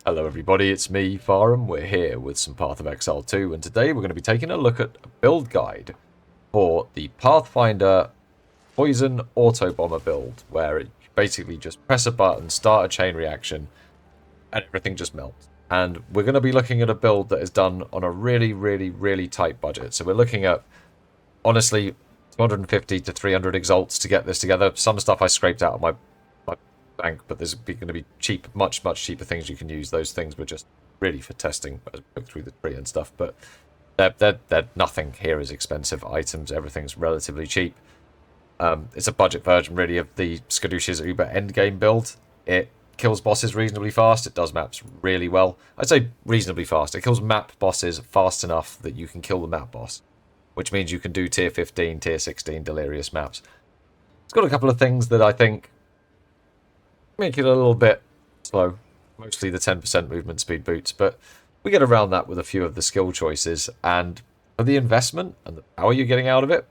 Hello everybody, it's me, Farham. We're here with some Path of Exile 2, and today we're going to be taking a look at a build guide for the Pathfinder Poison Auto Bomber build, where it basically just press a button, start a chain reaction, and everything just melts. And we're going to be looking at a build that is done on a really tight budget. So we're looking at, honestly, 250 to 300 exalts to get this together. Some stuff I scraped out of my bank, but there's going to be cheap, much cheaper things you can use. Those things were just really for testing as we look through the tree and stuff, but they're nothing here is expensive items. Everything's relatively cheap. It's a budget version really of the Skadush's Uber endgame build. It kills bosses reasonably fast. It does maps really well. I'd say reasonably fast. It kills map bosses fast enough that you can kill the map boss, which means you can do tier 15, tier 16 delirious maps. It's got a couple of things that I think make it a little bit slow, mostly the 10% movement speed boots, but we get around that with a few of the skill choices, and for the investment and the power you're getting out of it,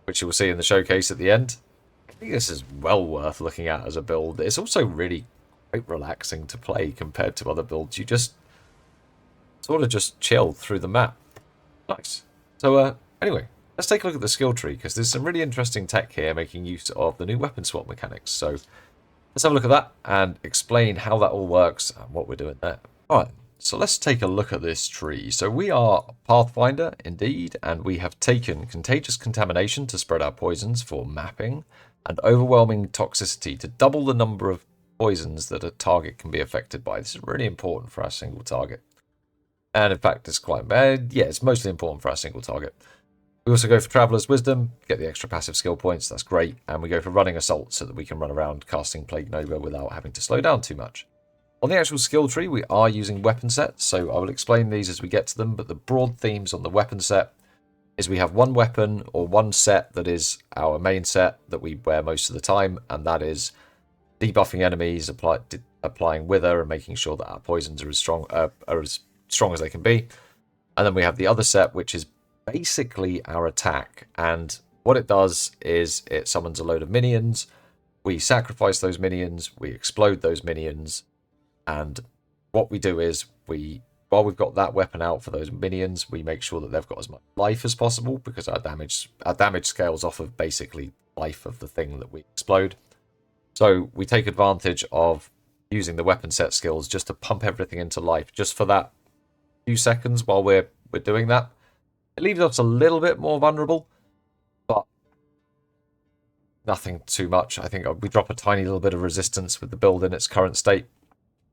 which you will see in the showcase at the end, I think this is well worth looking at as a build. It's also really quite relaxing to play compared to other builds. You just sort of just chill through the map. Nice. So anyway, let's take a look at the skill tree, because there's some really interesting tech here making use of the new weapon swap mechanics. So let's have a look at that and explain how that all works and what we're doing there. Alright, so let's take a look at this tree. So we are Pathfinder, indeed, and we have taken Contagious Contamination to spread our poisons for mapping, and Overwhelming Toxicity to double the number of poisons that a target can be affected by. This is really important for our single target. And in fact, it's quite bad. Yeah, it's mostly important for our single target. We also go for Traveller's Wisdom, get the extra passive skill points, that's great. And we go for Running Assault so that we can run around casting Plague Nova without having to slow down too much. On the actual skill tree, we are using weapon sets, so I will explain these as we get to them, but the broad themes on the weapon set is we have one weapon or one set that is our main set that we wear most of the time, and that is debuffing enemies, applying Wither, and making sure that our poisons are as strong as they can be. And then we have the other set, which is basically our attack, and what it does is it summons a load of minions. We sacrifice those minions, we explode those minions, and what we do is while we've got that weapon out for those minions, we make sure that they've got as much life as possible, because our damage scales off of basically life of the thing that we explode. So we take advantage of using the weapon set skills just to pump everything into life just for that few seconds while we're doing that. It leaves us a little bit more vulnerable, but nothing too much. I think we drop a tiny little bit of resistance with the build in its current state,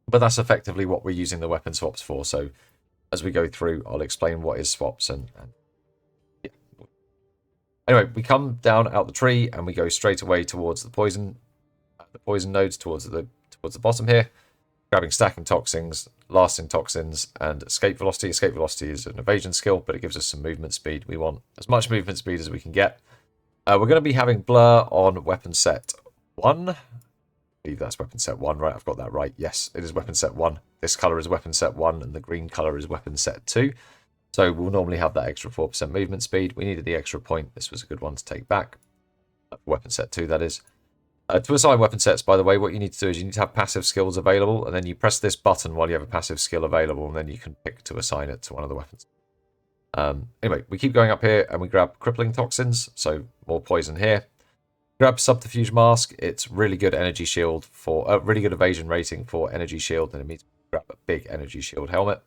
but that's effectively what we're using the weapon swaps for. So as we go through, I'll explain what is swaps and yeah. Anyway, we come down out the tree and we go straight away towards the poison nodes, towards the bottom here, grabbing stacking toxins, lasting toxins, and escape velocity. Escape velocity is an evasion skill, but it gives us some movement speed. We want as much movement speed as we can get. We're going to be having blur on weapon set 1. I believe that's weapon set 1, right? I've got that right. Yes, it is weapon set 1. This color is weapon set 1, and the green color is weapon set 2. So we'll normally have that extra 4% movement speed. We needed the extra point. This was a good one to take back. Weapon set 2, that is. To assign weapon sets, by the way, what you need to do is you need to have passive skills available, and then you press this button while you have a passive skill available, and then you can pick to assign it to one of the weapons. Anyway, we keep going up here, and we grab Crippling Toxins, so more poison here. Grab Subterfuge Mask. It's really good energy shield for really good evasion rating for energy shield, and it means grab a big energy shield helmet.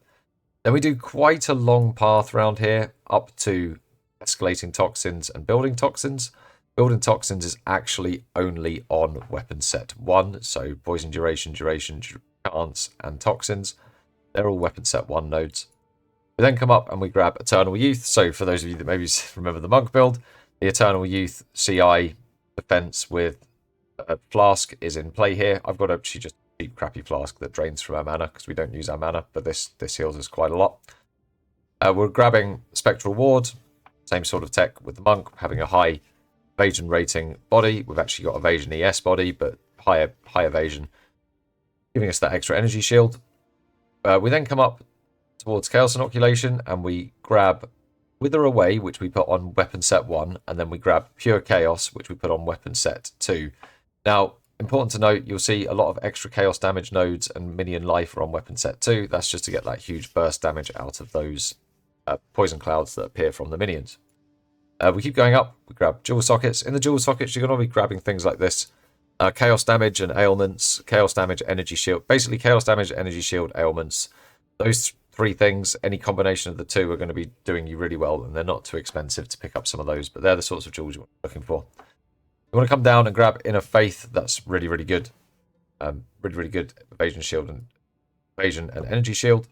Then we do quite a long path around here up to Escalating Toxins and Building Toxins. Building Toxins is actually only on weapon set 1, so poison duration, chance, and toxins. They're all weapon set 1 nodes. We then come up and we grab Eternal Youth. So for those of you that maybe remember the monk build, the Eternal Youth CI defense with a flask is in play here. I've got actually just a cheap crappy flask that drains from our mana because we don't use our mana, but this heals us quite a lot. We're grabbing Spectral Ward, same sort of tech with the monk, having a high evasion rating body. We've actually got evasion ES body, but high evasion, giving us that extra energy shield. We then come up towards Chaos Inoculation and we grab Wither Away, which we put on weapon set 1, and then we grab Pure Chaos, which we put on weapon set 2. Now, Important to note, you'll see a lot of extra chaos damage nodes and minion life are on weapon set 2. That's just to get that huge burst damage out of those poison clouds that appear from the minions. We keep going up, we grab jewel sockets. In the jewel sockets, you're going to be grabbing things like this. Chaos damage and ailments, chaos damage, energy shield. Basically, chaos damage, energy shield, ailments. Those three things, any combination of the two are going to be doing you really well, and they're not too expensive to pick up some of those, but they're the sorts of jewels you're looking for. You want to come down and grab Inner Faith. That's really, really good. Really good evasion shield and evasion and energy shield.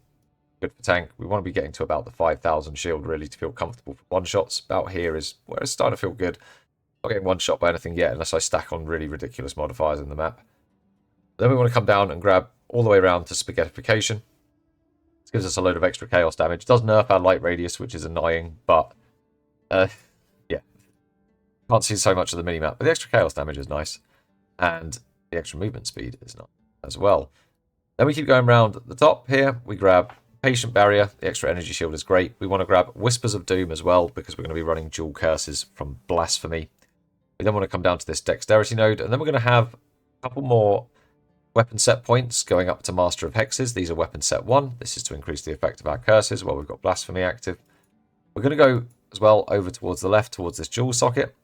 Good for tank. We want to be getting to about the 5,000 shield really to feel comfortable for one-shots. About here is where it's starting to feel good. Not getting one-shot by anything yet unless I stack on really ridiculous modifiers in the map. Then we want to come down and grab all the way around to Spaghettification. This gives us a load of extra chaos damage. It does nerf our light radius, which is annoying, but yeah. Can't see so much of the minimap, but the extra chaos damage is nice. And the extra movement speed is nice as well. Then we keep going around the top here. We grab Patient Barrier. The extra energy shield is great. We want to grab Whispers of Doom as well, because we're going to be running dual curses from Blasphemy. We then want to come down to this Dexterity node, and then we're going to have a couple more weapon set points going up to Master of Hexes. These are weapon set 1. This is to increase the effect of our curses while we've got Blasphemy active. We're going to go as well over towards the left, towards this jewel socket.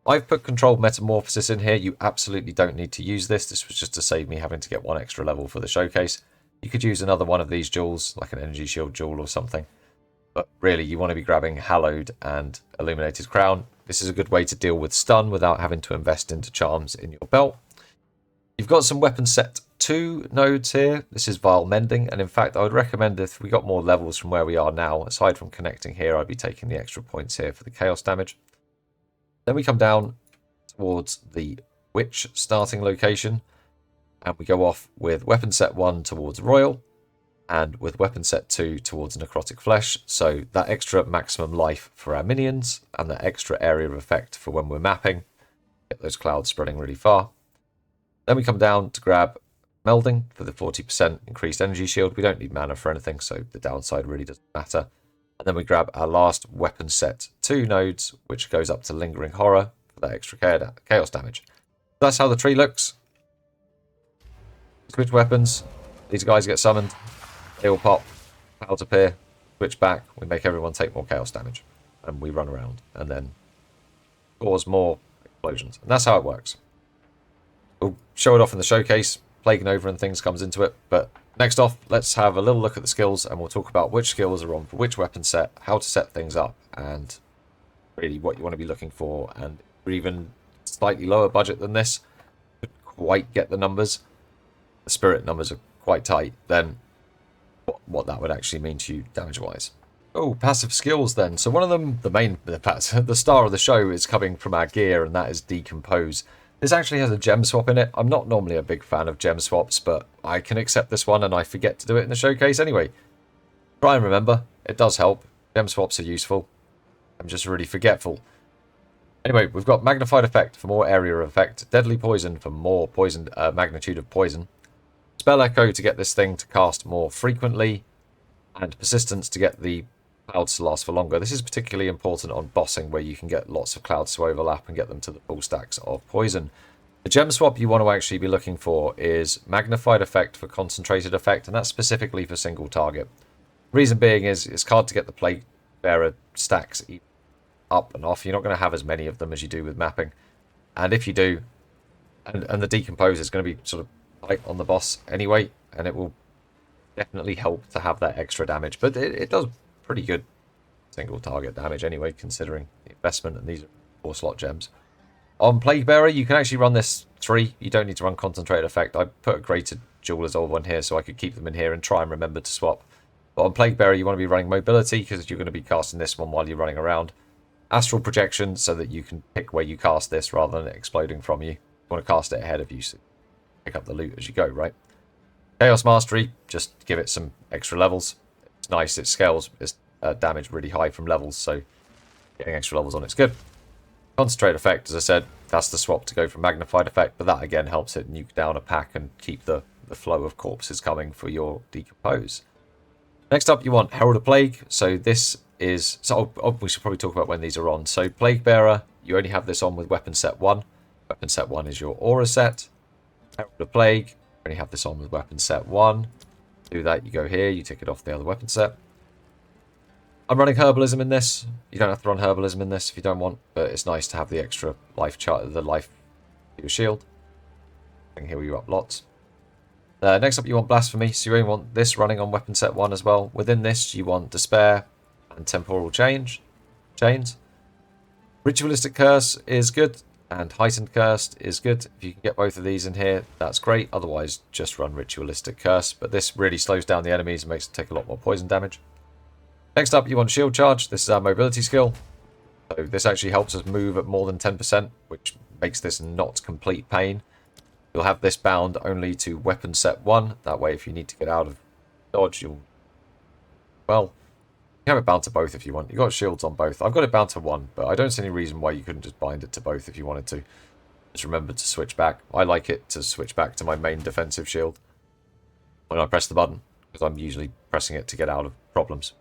I've put Controlled Metamorphosis in here. You absolutely don't need to use this. This was just to save me having to get one extra level for the showcase. You could use another one of these jewels, like an energy shield jewel or something. But really, you want to be grabbing Hallowed and Illuminated Crown. This is a good way to deal with stun without having to invest into charms in your belt. You've got some weapon set 2 nodes here. This is Vile Mending, and in fact, I would recommend if we got more levels from where we are now, aside from connecting here, I'd be taking the extra points here for the chaos damage. Then we come down towards the Witch starting location, and we go off with weapon set 1 towards Royal, and with weapon set 2 towards Necrotic Flesh. So that extra maximum life for our minions, and that extra area of effect for when we're mapping. Get those clouds spreading really far. Then we come down to grab Melding for the 40% increased energy shield. We don't need mana for anything, so the downside really doesn't matter. And then we grab our last weapon set 2 nodes, which goes up to Lingering Horror for that extra chaos damage. That's how the tree looks. Switch weapons. These guys get summoned. They all pop. Clouds appear. Switch back. We make everyone take more chaos damage. And we run around and then cause more explosions. And that's how it works. We'll show it off in the showcase. Plague Nova and things comes into it. But next off, let's have a little look at the skills, and we'll talk about which skills are on for which weapon set, how to set things up, and really what you want to be looking for. And even slightly lower budget than this, couldn't quite get the numbers. The spirit numbers are quite tight. Then what that would actually mean to you damage-wise. Oh, passive skills then. So one of them, the star of the show, is coming from our gear, and that is Decompose. This actually has a gem swap in it. I'm not normally a big fan of gem swaps, but I can accept this one, and I forget to do it in the showcase anyway. Try and remember. It does help. Gem swaps are useful. I'm just really forgetful. Anyway, we've got Magnified Effect for more area of effect. Deadly Poison for more poison magnitude of poison. Spell Echo to get this thing to cast more frequently. And Persistence to get the clouds to last for longer. This is particularly important on bossing, where you can get lots of clouds to overlap and get them to the full stacks of poison. The gem swap you want to actually be looking for is Magnified Effect for Concentrated Effect, and that's specifically for single target. Reason being is it's hard to get the Plague Bearer stacks up and off. You're not going to have as many of them as you do with mapping. And if you do, and the Decompose is going to be sort of tight on the boss anyway, and it will definitely help to have that extra damage. But it does pretty good single target damage anyway, considering the investment, and these are 4 slot gems. On Plague Bearer, you can actually run this 3. You don't need to run Concentrated Effect. I put a Grated Jeweler's Old one here so I could keep them in here and try and remember to swap. But on Plague Bearer, you want to be running Mobility, because you're going to be casting this one while you're running around. Astral Projection, so that you can pick where you cast this rather than it exploding from you. You want to cast it ahead of you, so pick up the loot as you go, right? Chaos Mastery, just give it some extra levels. It's nice, it scales its damage really high from levels, so getting extra levels on it's good. Concentrate Effect, as I said, that's the swap to go from Magnified Effect, but that again helps it nuke down a pack and keep the flow of corpses coming for your Decompose. Next up, you want Herald of Plague. So this is... we should probably talk about when these are on. So Plague Bearer, you only have this on with weapon set 1. Weapon set 1 is your aura set. Herald of Plague, only have this on with weapon set 1. Do that, you go here, you tick it off the other weapon set. I'm running Herbalism in this. You don't have to run Herbalism in this if you don't want, but it's nice to have the extra life chart, the life to your shield. I can heal you up lots. Next up, you want Blasphemy, so you only want this running on weapon set 1 as well. Within this, you want Despair and Temporal Chains. Ritualistic Curse is good, and Heightened Curse is good. If you can get both of these in here, that's great. Otherwise, just run Ritualistic Curse, but this really slows down the enemies and makes them take a lot more poison damage. Next up, you want Shield Charge. This is our mobility skill. So this actually helps us move at more than 10%, which makes this not complete pain. You'll have this bound only to weapon set 1. That way, if you need to get out of dodge, you'll... Well, you have it bound to both if you want. You've got shields on both. I've got it bound to 1, but I don't see any reason why you couldn't just bind it to both if you wanted to. Just remember to switch back. I like it to switch back to my main defensive shield when I press the button, because I'm usually pressing it to get out of problems.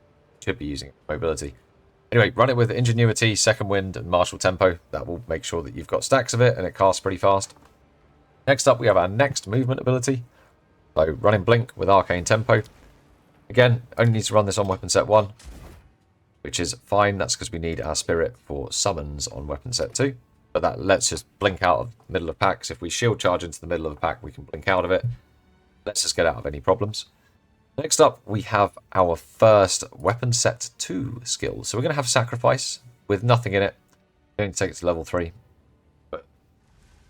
Should be using mobility. Anyway, run it with Ingenuity, Second Wind, and Martial Tempo. That will make sure that you've got stacks of it and it casts pretty fast. Next up, we have our next movement ability. So, running Blink with Arcane Tempo. Again, only need to run this on weapon set 1, which is fine. That's because we need our Spirit for summons on weapon set 2. But that lets us blink out of the middle of packs. If we shield charge into the middle of the pack, we can blink out of it. Lets us get out of any problems. Next up, we have our first weapon set 2 skill. So we're going to have Sacrifice with nothing in it. We're going to take it to level 3. But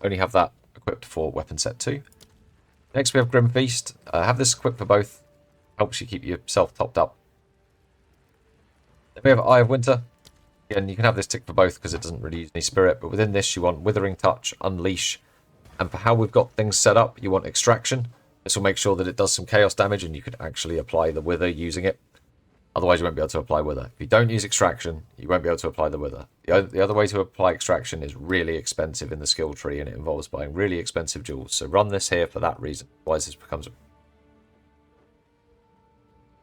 only have that equipped for weapon set 2. Next, we have Grim Feast. Have this equipped for both. Helps you keep yourself topped up. Then we have Eye of Winter. Again, you can have this tick for both because it doesn't really use any spirit. But within this, you want Withering Touch, Unleash. And for how we've got things set up, you want Extraction. This will make sure that it does some chaos damage and you can actually apply the Wither using it. Otherwise, you won't be able to apply Wither. If you don't use Extraction, you won't be able to apply the Wither. The other way to apply Extraction is really expensive in the skill tree, and it involves buying really expensive jewels. So run this here for that reason. Otherwise, this becomes...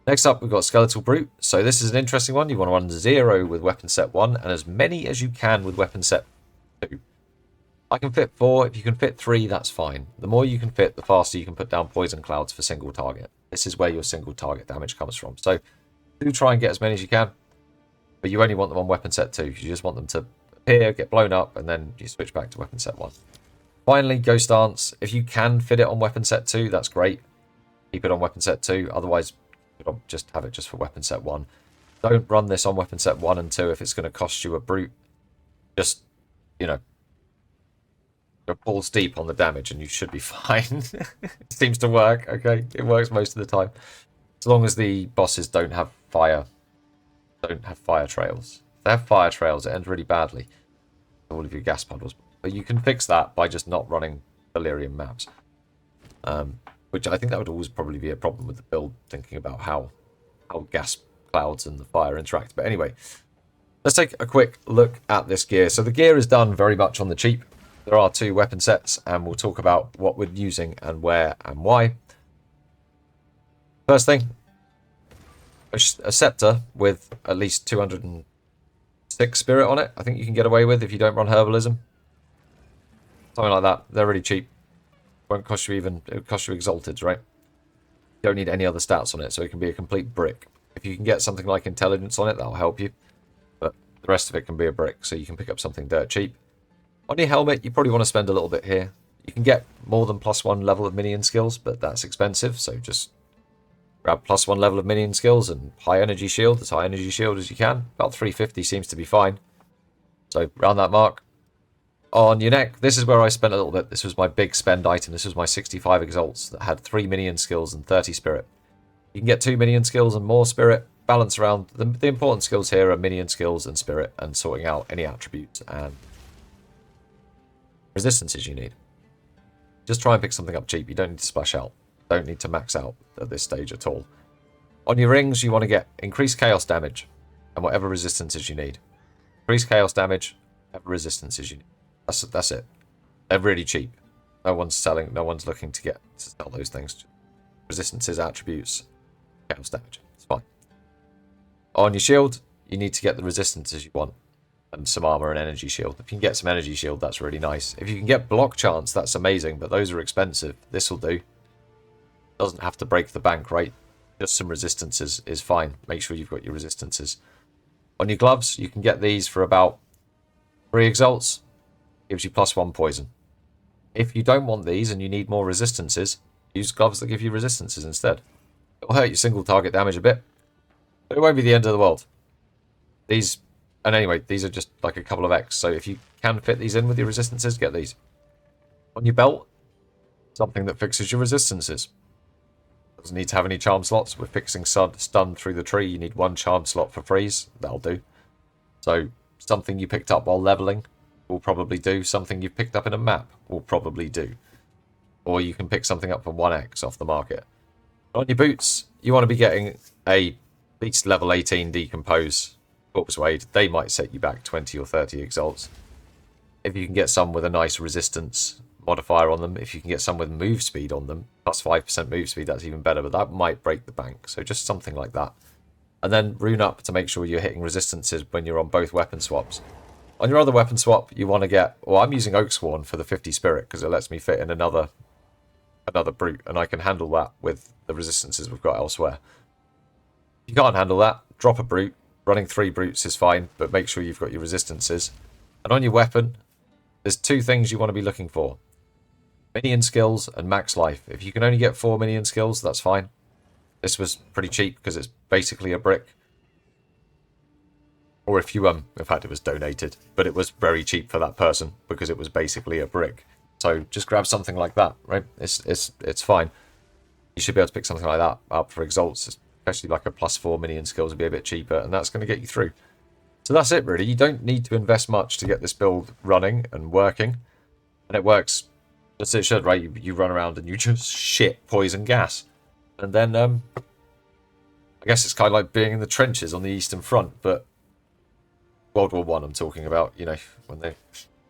Next up, we've got Skeletal Brute. So this is an interesting one. You want to run 0 with weapon set 1 and as many as you can with weapon set 2. I can fit 4. If you can fit 3, that's fine. The more you can fit, the faster you can put down poison clouds for single target. This is where your single target damage comes from. So do try and get as many as you can, but you only want them on weapon set 2. You just want them to appear, get blown up, and then you switch back to weapon set 1. Finally, Ghost Dance. If you can fit it on weapon set 2, that's great. Keep it on weapon set 2. Otherwise, just have it just for weapon set 1. Don't run this on weapon set 1 and 2 if it's going to cost you a brute. Just, you know, go balls deep on the damage and you should be fine. It seems to work, okay? It works most of the time. As long as the bosses don't have fire trails. If they have fire trails, it ends really badly. All of your gas puddles. But you can fix that by just not running Delirium maps. Which I think that would always probably be a problem with the build, thinking about how gas clouds and the fire interact. But anyway, let's take a quick look at this gear. So the gear is done very much on the cheap. There are 2 weapon sets, and we'll talk about what we're using and where and why. First thing, a scepter with at least 206 spirit on it. I think you can get away with if you don't run herbalism. Something like that. They're really cheap. Won't cost you even, it would cost you exalted, right? You don't need any other stats on it, so it can be a complete brick. If you can get something like intelligence on it, that'll help you. But the rest of it can be a brick, so you can pick up something dirt cheap. On your helmet, you probably want to spend a little bit here. You can get more than +1 level of minion skills, but that's expensive, so just grab +1 level of minion skills and high energy shield, as high energy shield as you can. About 350 seems to be fine. So round that mark. On your neck, this is where I spent a little bit. This was my big spend item. This was my 65 exalts that had 3 minion skills and 30 spirit. You can get 2 minion skills and more spirit. Balance around. The important skills here are minion skills and spirit, and sorting out any attributes and resistances you need. Just try and pick something up cheap. You don't need to splash out. Don't need to max out at this stage at all. On your rings, you want to get increased chaos damage and whatever resistances you need. Increased chaos damage, whatever resistances you need. That's it. They're really cheap. No one's selling. No one's looking to sell those things. Resistances, attributes, chaos damage. It's fine. On your shield, you need to get the resistances you want. and some armor and energy shield. If you can get some energy shield, that's really nice. If you can get block chance, that's amazing, but those are expensive. This will do. Doesn't have to break the bank, right? Just some resistances is fine. Make sure you've got your resistances. On your gloves, you can get these for about 3 exalts. Gives you +1 poison. If you don't want these and you need more resistances, use gloves that give you resistances instead. It'll hurt your single target damage a bit, but it won't be the end of the world. These, and anyway, these are just like a couple of X, so if you can fit these in with your resistances, get these. On your belt, something that fixes your resistances. Doesn't need to have any charm slots. We're fixing stun through the tree. You need 1 charm slot for freeze. That'll do. So something you picked up while leveling will probably do. Something you've picked up in a map will probably do. Or you can pick something up for 1x off the market. On your boots, you want to be getting at least level 18 decompose. Corpse Wade. They might set you back 20 or 30 exalts. If you can get some with a nice resistance modifier on them, if you can get some with move speed on them, +5% move speed, that's even better, but that might break the bank. So just something like that. And then rune up to make sure you're hitting resistances when you're on both weapon swaps. On your other weapon swap, you want to get... Well, I'm using Oaksworn for the 50 spirit because it lets me fit in another brute, and I can handle that with the resistances we've got elsewhere. If you can't handle that, drop a brute. Running 3 brutes is fine, but make sure you've got your resistances. And on your weapon, there's 2 things you want to be looking for. Minion skills and max life. If you can only get 4 minion skills, that's fine. This was pretty cheap because it's basically a brick. Or if you, in fact it was donated, but it was very cheap for that person because it was basically a brick. So just grab something like that, right? It's fine. You should be able to pick something like that up for exalts, especially like a +4 minion skills would be a bit cheaper, and that's going to get you through. So that's it really. You don't need to invest much to get this build running and working. And it works just as it should, right? You run around and you just shit poison gas. And then, I guess it's kind of like being in the trenches on the Eastern Front, but World War One I'm talking about, you know, when the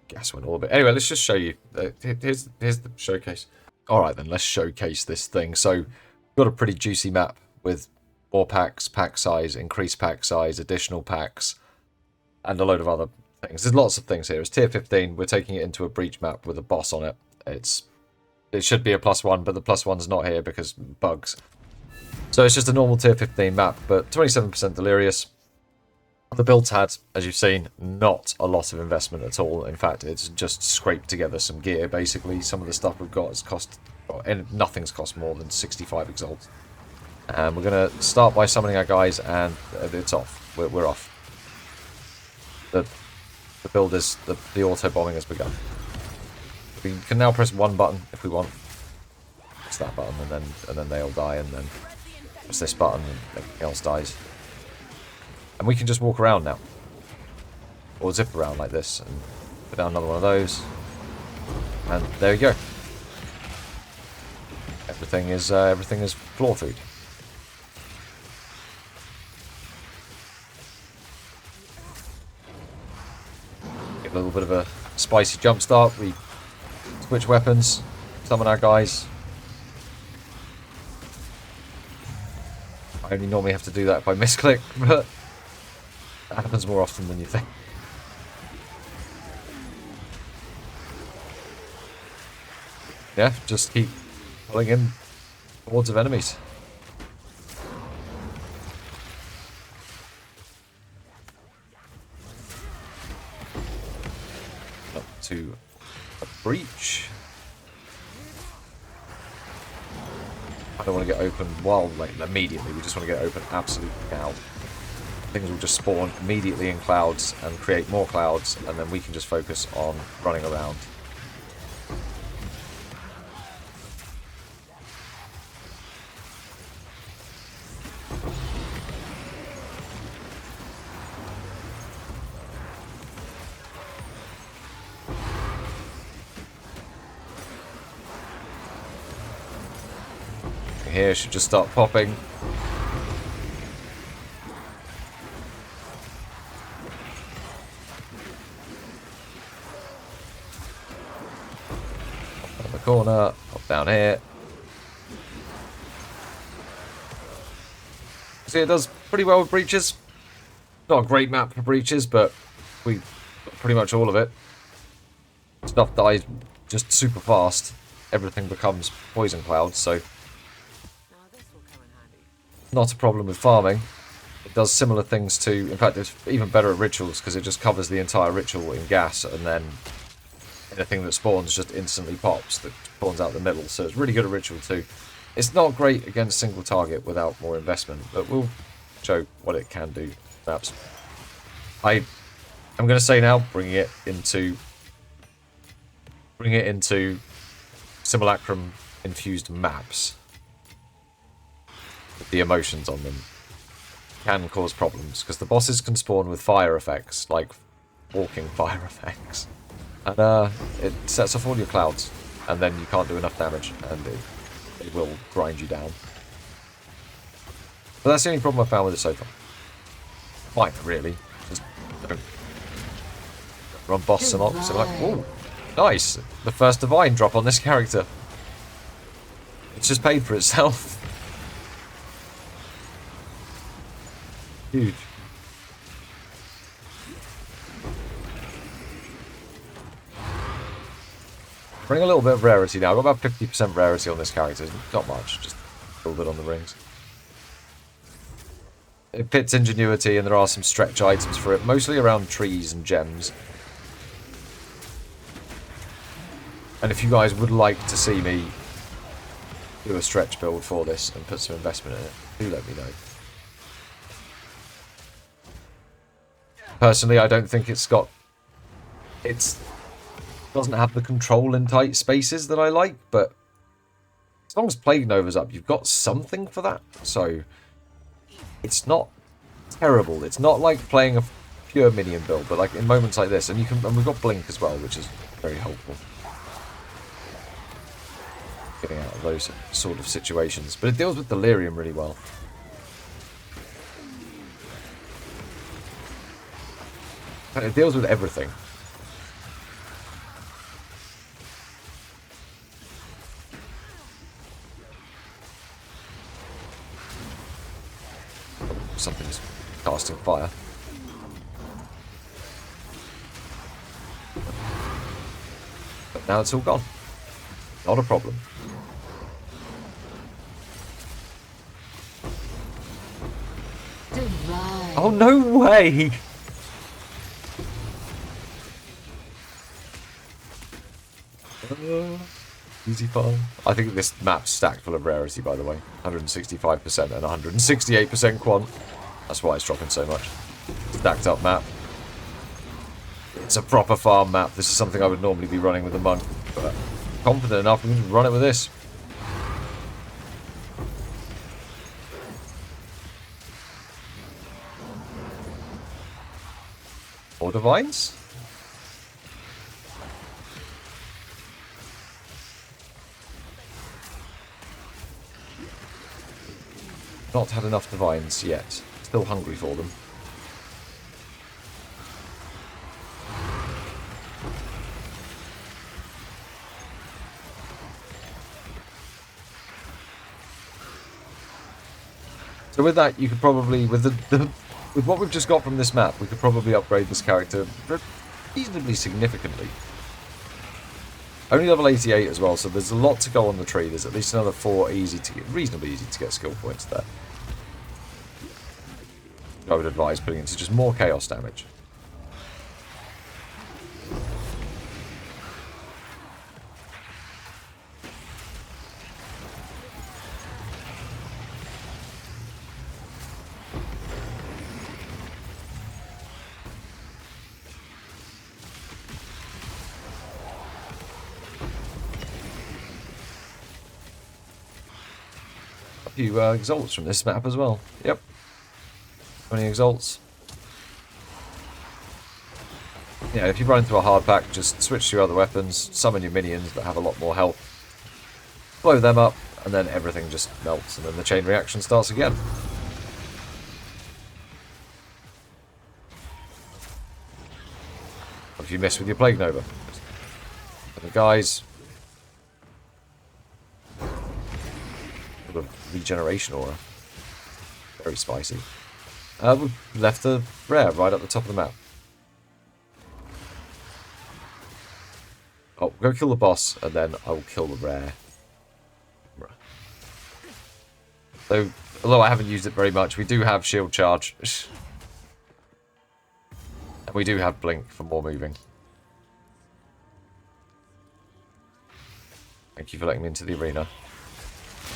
gas went all a bit. Anyway, let's just show you. Here's the showcase. Alright then, let's showcase this thing. So, we've got a pretty juicy map with more packs, pack size, increased pack size, additional packs, and a load of other things. There's lots of things here. It's tier 15. We're taking it into a breach map with a boss on it. It should be a +1, but the +1's not here because bugs. So it's just a normal tier 15 map, but 27% delirious. The build's had, as you've seen, not a lot of investment at all. In fact, it's just scraped together some gear, basically. Some of the stuff we've got has cost... and nothing's cost more than 65 exalts. And we're going to start by summoning our guys, and it's off. We're off. The build is... The auto-bombing has begun. We can now press 1 button if we want. Press that button, and then they all die, and then press this button, and everything else dies. And we can just walk around now. Or zip around like this, and put down another one of those. And there you go. Everything is floor food. Get a little bit of a spicy jump start. We switch weapons, summon our guys. I only normally have to do that if I misclick, but that happens more often than you think. Yeah, just keep pulling in hordes of enemies. Up to a breach. I don't want to get open immediately. We just want to get open absolutely now. Things will just spawn immediately in clouds and create more clouds, and then we can just focus on running around. Here should just start popping. Pop down the corner, pop down here. See, it does pretty well with breaches. Not a great map for breaches, but We got pretty much all of it. Stuff dies just super fast. Everything becomes poison clouds, so not a problem with farming. It does similar things to, in fact, it's even better at rituals because it just covers the entire ritual in gas, and then anything that spawns just instantly pops, that spawns out the middle, so it's really good at ritual too. It's not great against single target without more investment, but we'll show what it can do, perhaps. I'm going to say now, bringing it into simulacrum infused maps with the emotions on them can cause problems, because the bosses can spawn with fire effects, like walking fire effects, and it sets off all your clouds, and then you can't do enough damage, and it will grind you down. But that's the only problem I found with it so far. Fine, really. Just don't run boss and ops. I'm like, ooh, nice. The first divine drop on this character. It's just paid for itself. Huge. Bring a little bit of rarity now. I've got about 50% rarity on this character. Not much, just a little bit on the rings. It fits ingenuity, and there are some stretch items for it, mostly around trees and gems. And if you guys would like to see me do a stretch build for this and put some investment in it, do let me know. Personally, I don't think it doesn't have the control in tight spaces that I like, but as long as Plague Nova's up, you've got something for that. So it's not terrible. It's not like playing a pure minion build, but like in moments like this, and we've got Blink as well, which is very helpful. Getting out of those sort of situations. But it deals with Delirium really well. And it deals with everything. Something's casting fire. But now it's all gone. Not a problem. Divine. Oh, no way! Easy farm. I think this map's stacked full of rarity, by the way. 165% and 168% quant. That's why it's dropping so much. Stacked up map. It's a proper farm map. This is something I would normally be running with a monk, but I'm confident enough we can run it with this. More divines? Not had enough divines yet. Still hungry for them. So with that, you could probably, with with what we've just got from this map, we could probably upgrade this character reasonably significantly. Only level 88 as well, so there's a lot to go on the tree. There's at least another 4 reasonably easy to get skill points there. I would advise putting into just more chaos damage. A few exalts from this map as well. Yep. 20 exalts. Yeah, if you run into a hard pack, just switch to your other weapons, summon your minions that have a lot more health, blow them up, and then everything just melts, and then the chain reaction starts again. What if you miss with your Plague Nova? And the guys... sort of regeneration aura. Very spicy. We've left the rare right at the top of the map. Oh, go kill the boss, and then I will kill the rare. So, although I haven't used it very much, we do have shield charge. And we do have blink for more moving. Thank you for letting me into the arena.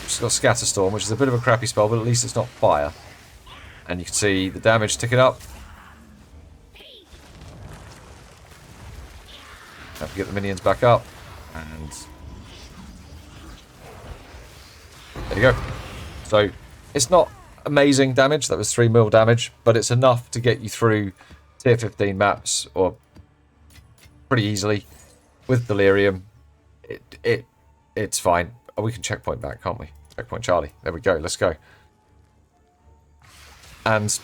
Just got Scatter Storm, which is a bit of a crappy spell, but at least it's not fire. And you can see the damage ticking up. Have to get the minions back up. And there you go. So, it's not amazing damage. That was 3 mil damage, but it's enough to get you through tier 15 maps, or pretty easily. With Delirium, it's fine. Oh, we can checkpoint back, can't we? Checkpoint Charlie. There we go. Let's go. And,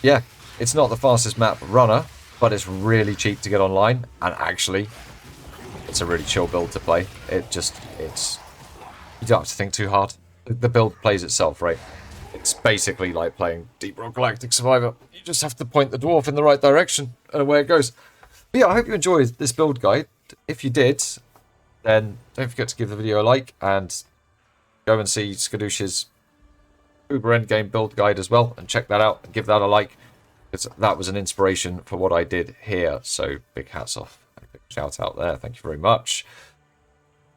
yeah, it's not the fastest map runner, but it's really cheap to get online. And actually, it's a really chill build to play. You don't have to think too hard. The build plays itself, right? It's basically like playing Deep Rock Galactic Survivor. You just have to point the dwarf in the right direction, and away it goes. But yeah, I hope you enjoyed this build guide. If you did, then don't forget to give the video a like, and go and see Skadoosh's Uber Endgame build guide as well, and check that out, and give that a like, because that was an inspiration for what I did here. So big hats off, and a big shout out there. Thank you very much.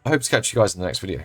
I hope to catch you guys in the next video.